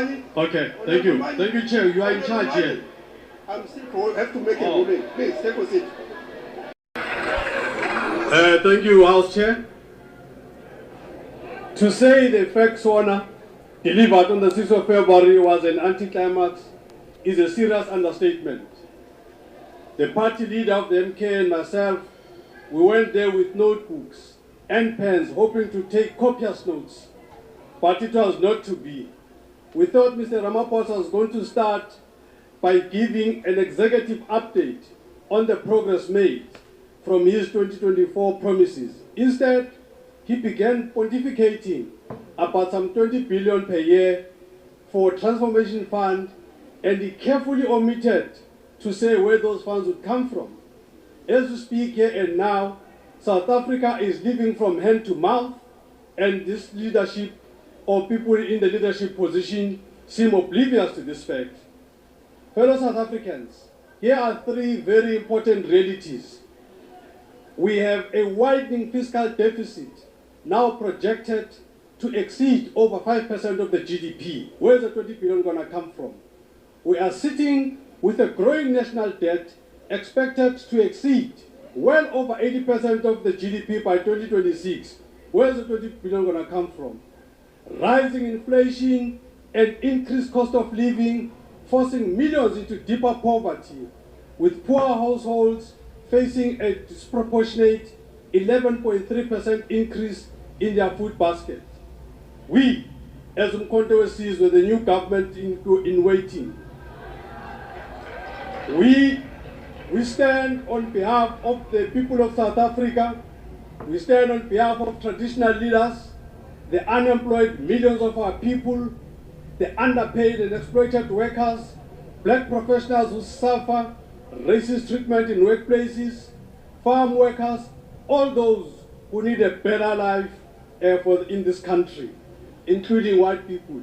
Manyi. Okay, thank you. Thank you, Chair. You are in charge here. I'm still have to make a ruling. Please, take a seat. Thank you, House Chair. To say the facts honor delivered on the 6th of February was an anticlimax is a serious understatement. The party leader of the MK and myself, we went there with notebooks and pens hoping to take copious notes, but it was not to be. We thought Mr. Ramaphosa was going to start by giving an executive update on the progress made from his 2024 promises. Instead, he began pontificating about some 20 billion per year for transformation fund, and he carefully omitted to say where those funds would come from. As we speak here and now, South Africa is living from hand to mouth, and this leadership or people in the leadership position seem oblivious to this fact. Fellow South Africans, here are three very important realities. We have a widening fiscal deficit, now projected to exceed over 5% of the GDP. Where's the 20 billion going to come from? We are sitting with a growing national debt expected to exceed well over 80% of the GDP by 2026. Where's the 20 billion going to come from? Rising inflation and increased cost of living forcing millions into deeper poverty, with poor households facing a disproportionate 11.3% increase in their food basket. We, as Umkhonto sees with the new government in waiting, we stand on behalf of the people of South Africa. We stand on behalf of traditional leaders, the unemployed millions of our people, the underpaid and exploited workers, black professionals who suffer racist treatment in workplaces, farm workers, all those who need a better life in this country, including white people.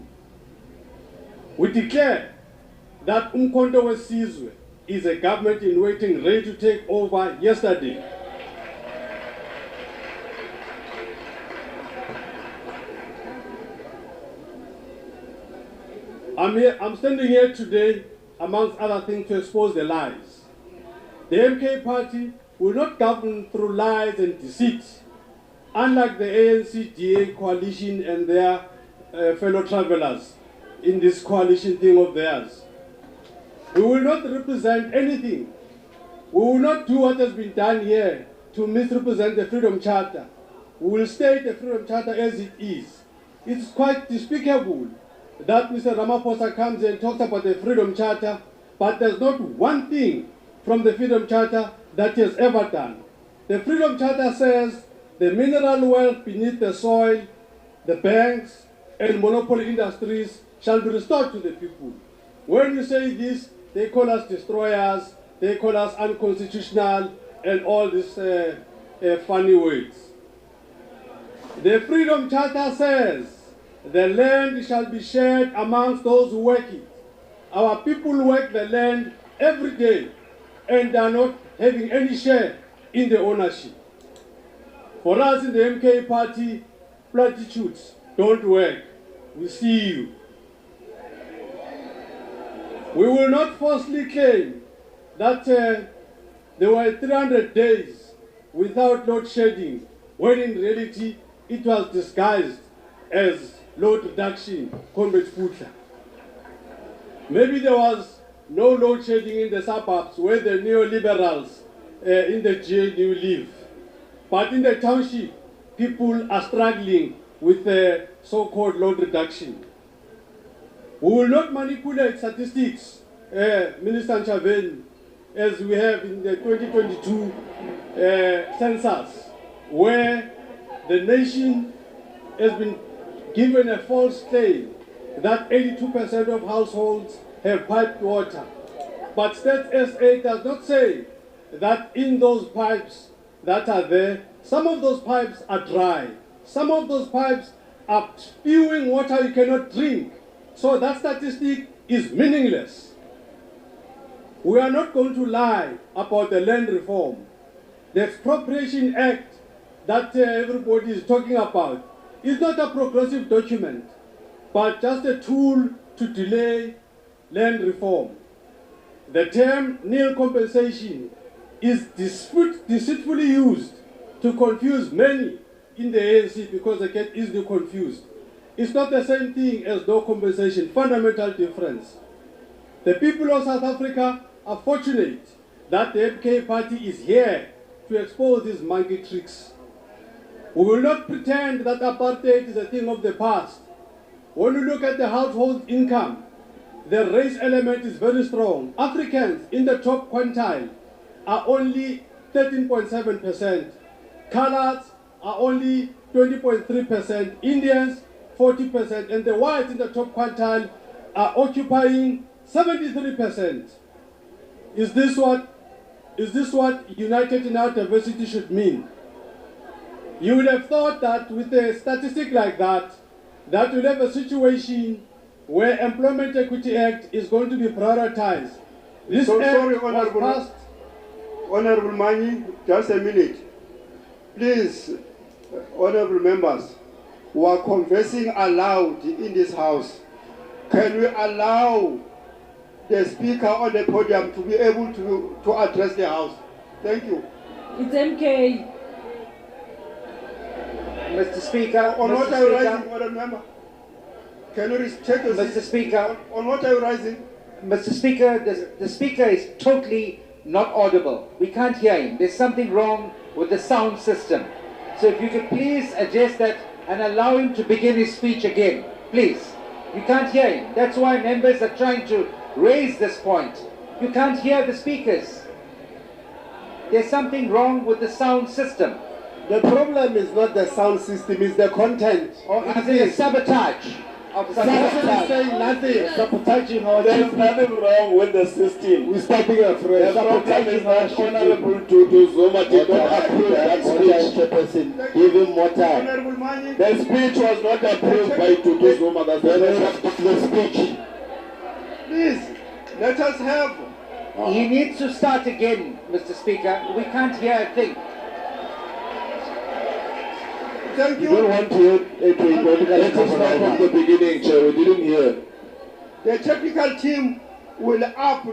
We declare that Umkhonto Wesizwe is a government in waiting ready to take over yesterday. I'm standing here today, amongst other things, to expose the lies. The MK party will not govern through lies and deceit, unlike the ANC-DA coalition and their fellow travelers in this coalition thing of theirs. We will not represent anything. We will not do what has been done here to misrepresent the Freedom Charter. We will state the Freedom Charter as it is. It's quite despicable that Mr. Ramaphosa comes and talks about the Freedom Charter, but there's not one thing from the Freedom Charter that he has ever done. The Freedom Charter says the mineral wealth beneath the soil, the banks, and monopoly industries shall be restored to the people. When you say this, they call us destroyers, they call us unconstitutional, and all these funny words. The Freedom Charter says the land shall be shared amongst those who work it. Our people work the land every day and are not having any share in the ownership. For us in the MK party, platitudes don't work. We see you. We will not falsely claim that there were 300 days without load shedding, when in reality it was disguised as load reduction, Comrade Putla. Maybe there was no load shedding in the suburbs where the neoliberals in the GNU live. But in the township, people are struggling with the so-called load reduction. We will not manipulate statistics, Minister Nchaven, as we have in the 2022 census, where the nation has been given a false claim that 82% of households have piped water. But State SA does not say that in those pipes that are there, some of those pipes are dry. Some of those pipes are spewing water you cannot drink. So that statistic is meaningless. We are not going to lie about the land reform. The Expropriation Act that everybody is talking about is not a progressive document, but just a tool to delay land reform. The term nil compensation is deceitfully used to confuse many in the ANC because they get easily confused. It's not the same thing as no compensation, fundamental difference. The people of South Africa are fortunate that the MK party is here to expose these monkey tricks. We will not pretend that apartheid is a thing of the past. When you look at the household income, the race element is very strong. Africans in the top quintile are only 13.7%. Coloreds are only 20.3%. Indians, 40%. And the whites in the top quintile are occupying 73%. Is this what united in our diversity should mean? You would have thought that with a statistic like that we'll have a situation where Employment Equity Act is going to be prioritized. This act was passed. Honorable Manyi, just a minute. Please, honorable members who are conversing aloud in this house, can we allow the speaker on the podium to be able to address the house? Thank you. It's MK. Mr. Speaker, On what are you rising, honorable member? Can you check your Mr. seat? Speaker, On what are you rising? Mr. Speaker, the speaker is totally not audible. We can't hear him. There's something wrong with the sound system. So if you could please adjust that and allow him to begin his speech again, please. You can't hear him. That's why members are trying to raise this point. You can't hear the speakers. There's something wrong with the sound system. The problem is not the sound system, it's the content. Or is it a sabotage? Sabotage is saying nothing. Sabotaging our There's nothing wrong with the system. We're starting afresh. The problem is that Honorable Tutu Zuma did not approve that speech. Give him more time. Honorable Manyi. The speech was not approved by Tutu Zuma. That's the speech. Please, let us have. He needs to start again, Mr. Speaker. We can't hear a thing. Thank You don't you. want to let us start from the beginning, Chair. We didn't hear. The technical team will up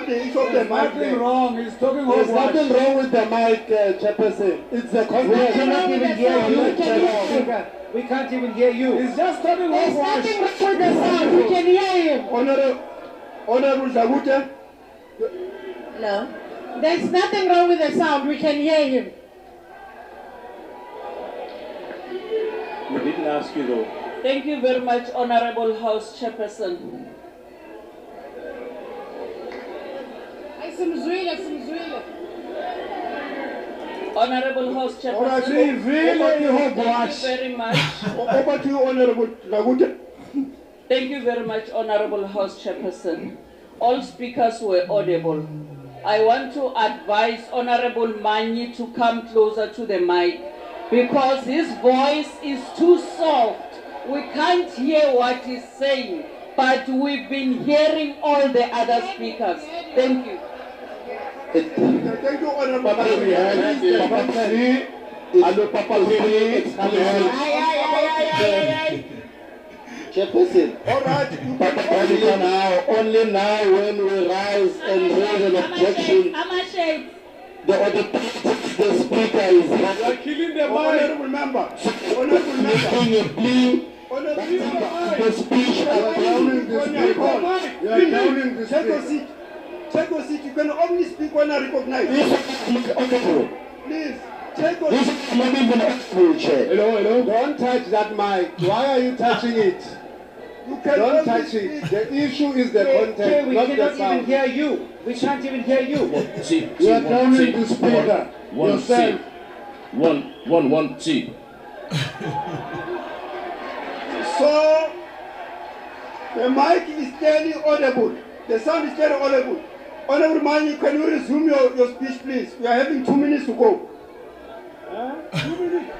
the issue of the mic. Nothing wrong. He's talking There's hogwash. nothing wrong with the mic, Chairperson. It's the We content. cannot even hear you, Can you- Mr. Speaker. We can't even hear you. He's just talking There's hogwash. nothing wrong with the sound. We can hear him. Honorable Zagute. No. There's nothing wrong with the sound. We can hear him. We didn't ask you though. Thank you very much, Honorable House Chairperson. Honorable House Chairperson, thank you very much. Over to you, Honorable Zagute. Thank you very much, Honorable House Chairperson. All speakers were audible. I want to advise Honorable Manyi to come closer to the mic because his voice is too soft. We can't hear what he's saying, but we've been hearing all the other speakers. Thank you. Thank you, Honorable Chairperson. All right, you can Only now when we rise and raise an objection, the speaker is You're killing the mic. Honorable member. Honorable member. making a plea. Honorable member. The speech You are downing the of You are downing the Take your seat. Take your seat. You can only speak when I recognize. Please, take your This seat. is not even honorable, Chair. Hello. Don't touch that mic. Why are you touching it? You can Don't only touch speak. it. The issue is the Chair, content, we not cannot the even sound. hear you. We can't even hear you. You are downing the speaker. Yourself. One, see. So, the mic is clearly audible. The sound is very audible. Honorable Manyi, can you resume your speech, please? We are having 2 minutes to go. 2 minutes?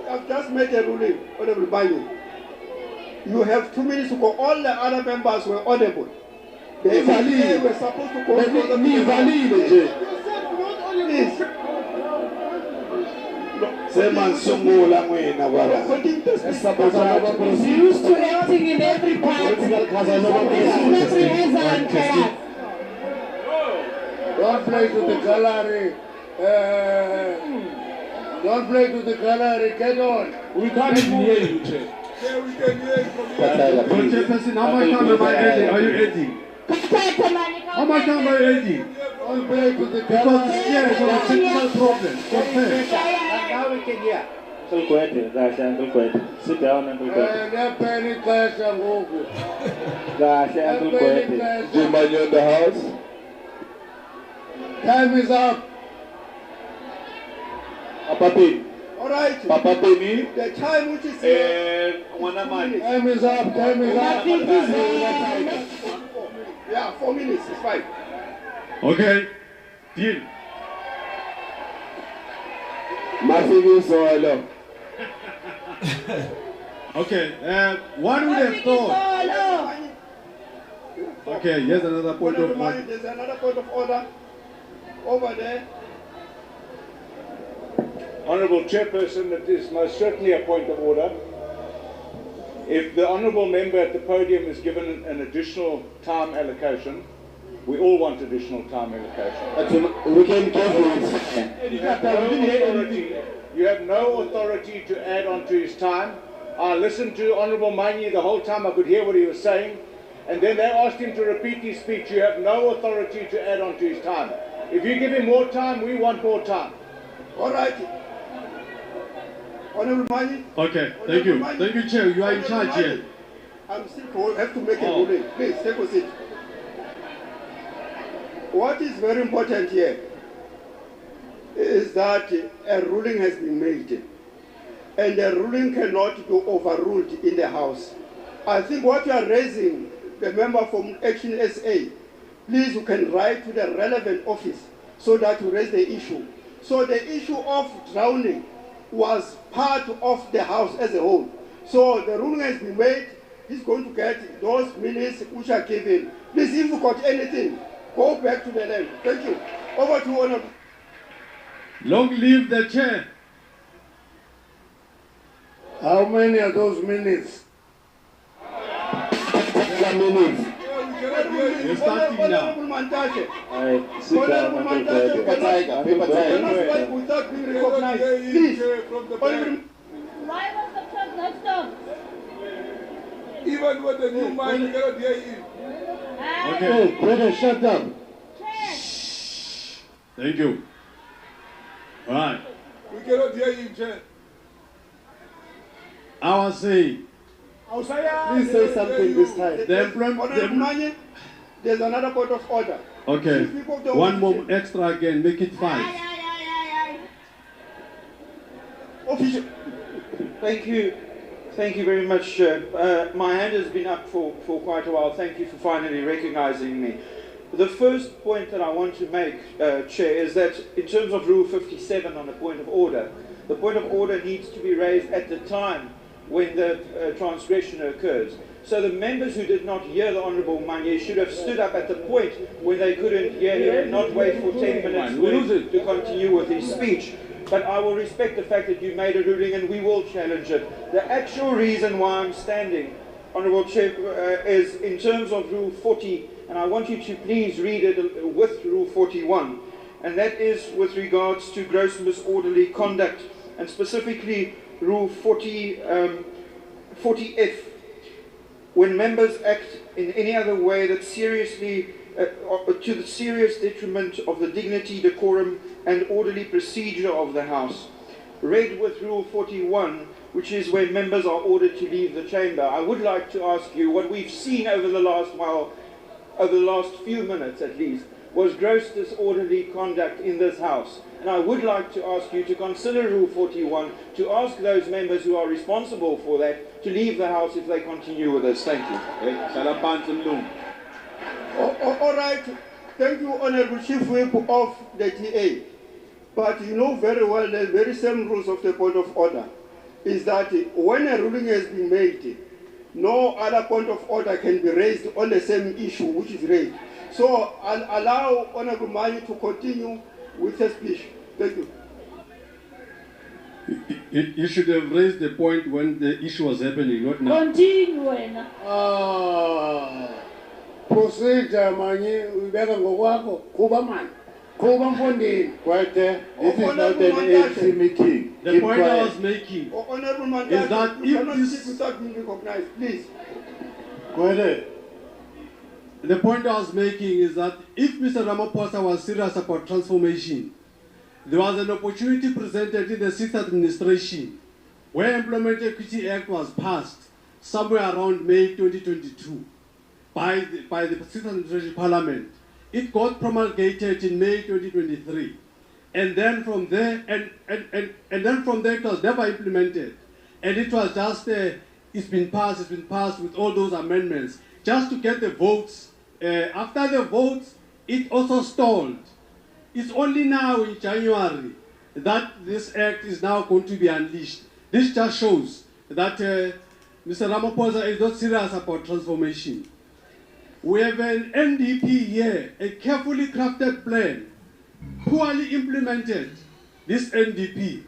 I've just made a ruling, Honorable Manyi. You have 2 minutes to go. All the other members were audible. They were supposed to go closer to the mic. You said not only Please. Semansungula nwina baba. He's used to acting in every part. Don't play to the gallery. Don't play to the gallery. Get on. We can't even hear you, Chair. Yeah, we can hear you from here. Chairperson, how much time am I ending? Are you ending? How much time are you ending? Don't play to the Because gallery. yeah, it's a technical problem. Now we can hear. Uncle Kwete, Gasha, Uncle Kwete. Sit down, Uncle Kwete. Nepeni klesha ngoku. Gasha, Uncle Kwete. Jimanyo in the house. Time is up. Papa P. All right. Papa P. The time which is Time is up. Time is up. Yeah, 4 minutes is fine. Okay, deal. Mafiki solo. Okay, one would have thought. Okay, here's another point of order. There's another point of order over there. Honourable Chairperson, it is most certainly a point of order. If the Honourable Member at the podium is given an additional time allocation, we all want additional time allocation. We can give You have no authority to add on to his time. I listened to Honourable Manyi the whole time. I could hear what he was saying. And then they asked him to repeat his speech. You have no authority to add on to his time. If you give him more time, we want more time. All right. Honourable Manyi. Okay, thank you. Thank you, Chair. You are in charge here. I'm still have to make a ruling. Please, take a seat. What is very important here is that a ruling has been made, and the ruling cannot be overruled in the House. I think what you are raising, the member from Action SA, please you can write to the relevant office so that you raise the issue. So the issue of drowning was part of the House as a whole. So the ruling has been made. He's going to get those minutes which are given. Please, if you got anything, go back to the land. Thank you. Over to Honourable. Long live the chair. How many are those minutes? Minutes. You're starting now. Honourable Mantashe. Alright, sit down, Honourable Uncle Mantashe Kwete. cannot speak without being recognized. Please. Honourable. Why was the clock not stopped? Even with the new mind, we cannot hear you. Okay. Brother, shut up. Thank you. All right. We cannot hear you, Chair. I was saying, Please say something this time. Honourable Manyi, there's another point of order. okay, one more extra again, make it 5. Official. Thank you. Thank you very much, Chair. My hand has been up for quite a while. Thank you for finally recognizing me. The first point that I want to make, Chair, is that in terms of Rule 57 on the point of order, the point of order needs to be raised at the time when the transgression occurs. So the members who did not hear the Honourable Manyi should have stood up at the point when they couldn't hear him and not wait for 10 minutes for him to continue with his speech. But I will respect the fact that you made a ruling and we will challenge it. The actual reason why I'm standing, Honourable Chair, is in terms of Rule 40, and I want you to please read it with Rule 41, and that is with regards to gross disorderly conduct, and specifically Rule 40F. When members act in any other way that seriously, to the serious detriment of the dignity, decorum, and orderly procedure of the House. Read with Rule 41, which is where members are ordered to leave the chamber. I would like to ask you, what we've seen over the last while, over the last few minutes at least, was gross disorderly conduct in this House. And I would like to ask you to consider Rule 41, to ask those members who are responsible for that to leave the House if they continue with us. Thank you. All right. Thank you, Honourable Chief Whip of the TA. But you know very well the very same rules of the point of order is that when a ruling has been made, no other point of order can be raised on the same issue which is raised. So I'll allow Honourable Manyi to continue with a speech. Thank you. You should have raised the point when the issue was happening, not now. Continue, wena. Procedure Manyi ubeka ngokwakho kuba manje. Kuba mfondini. Quiet there. This is not an ANC meeting. The Keep point I quiet. was making Honorable Manyi, is that you if cannot this... speak without being recognized, please. Quiet there. The point I was making is that if Mr. Ramaphosa was serious about transformation, there was an opportunity presented in the 6th administration where Employment Equity Act was passed somewhere around May 2022 by the 6th administration parliament. It got promulgated in May 2023. And then from there, and then from there it was never implemented. And it was just, it's been passed with all those amendments, just to get the votes. After the votes, it also stalled. It's only now in January that this act is now going to be unleashed. This just shows that Mr. Ramaphosa is not serious about transformation. We have an NDP here, a carefully crafted plan, poorly implemented. This NDP,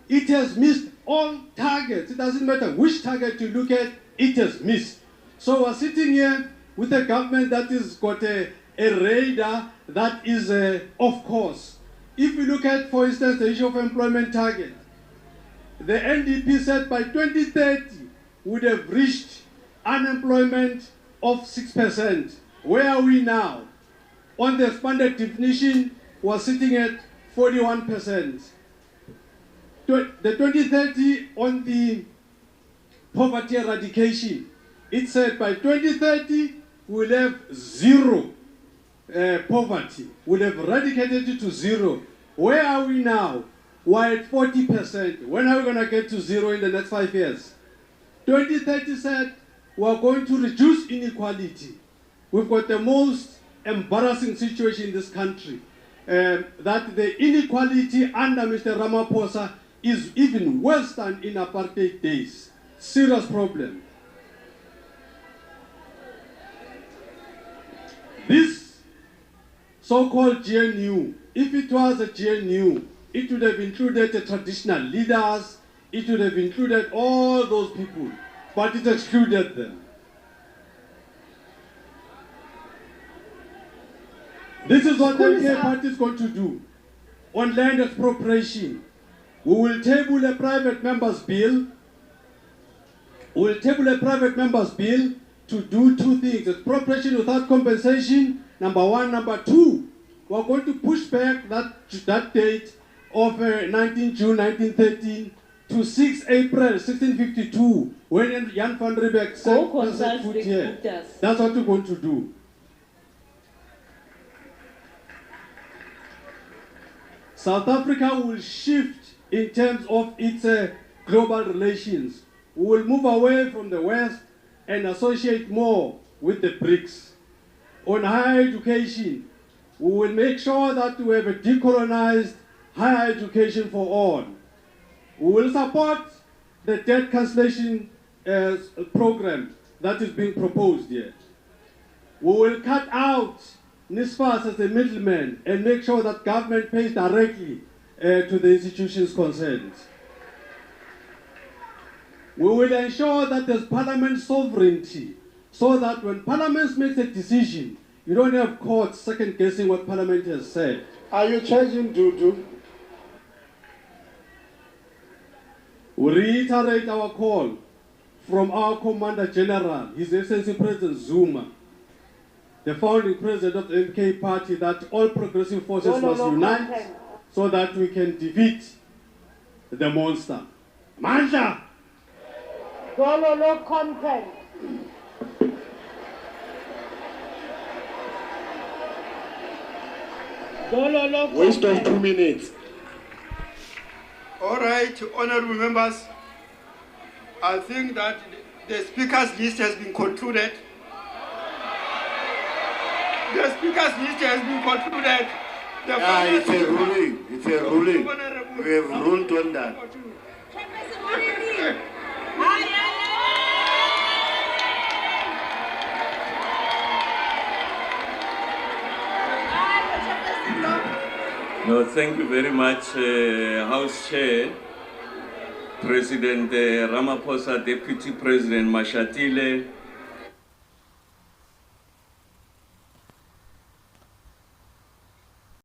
it has missed all targets. It doesn't matter which target you look at, it has missed. So we're sitting here with a government that has got a radar that is off course. If you look at, for instance, the issue of employment target, the NDP said by 2030 would have reached unemployment of 6%. Where are we now? On the expanded definition, we're sitting at 41%. The 2030 on the poverty eradication, it said by 2030 we'll have zero poverty. We'll have eradicated it to zero. Where are we now? We're at 40%. When are we going to get to zero in the next 5 years? 2030 said we're going to reduce inequality. We've got the most embarrassing situation in this country. That the inequality under Mr. Ramaphosa is even worse than in apartheid days. Serious problem. This so-called GNU, if it was a GNU, it would have included the traditional leaders, it would have included all those people, but it excluded them. This is what the MK party is going to do on land expropriation. We will table a private member's bill. We will table a private member's bill to do two things: expropriation without compensation, number one. Number two, we are going to push back that date of 19 June 1913 to 6 April 1652, when Jan van Riebeeck set foot here. That's what we're going to do. South Africa will shift in terms of its global relations. We will move away from the West and associate more with the BRICS. On higher education, we will make sure that we have a decolonized higher education for all. We will support the debt cancellation program that is being proposed here. We will cut out NSFAS as a middleman and make sure that government pays directly to the institutions concerned. We will ensure that there's parliament sovereignty, so that when parliament makes a decision, you don't have courts second guessing what parliament has said. Are you charging Dudu? We reiterate our call from our Commander General, His Excellency President Zuma, the founding president of the MK party, that all progressive forces must unite so that we can defeat the monster. Manja! Gololo content. Gololo Waste of 2 minutes. All right, honorable members, I think that the speaker's list has been concluded. The speaker's list has been concluded. It's a ruling. It's a ruling. We have ruled on that. No, thank you very much, House Chair, President Ramaphosa, Deputy President Mashatile,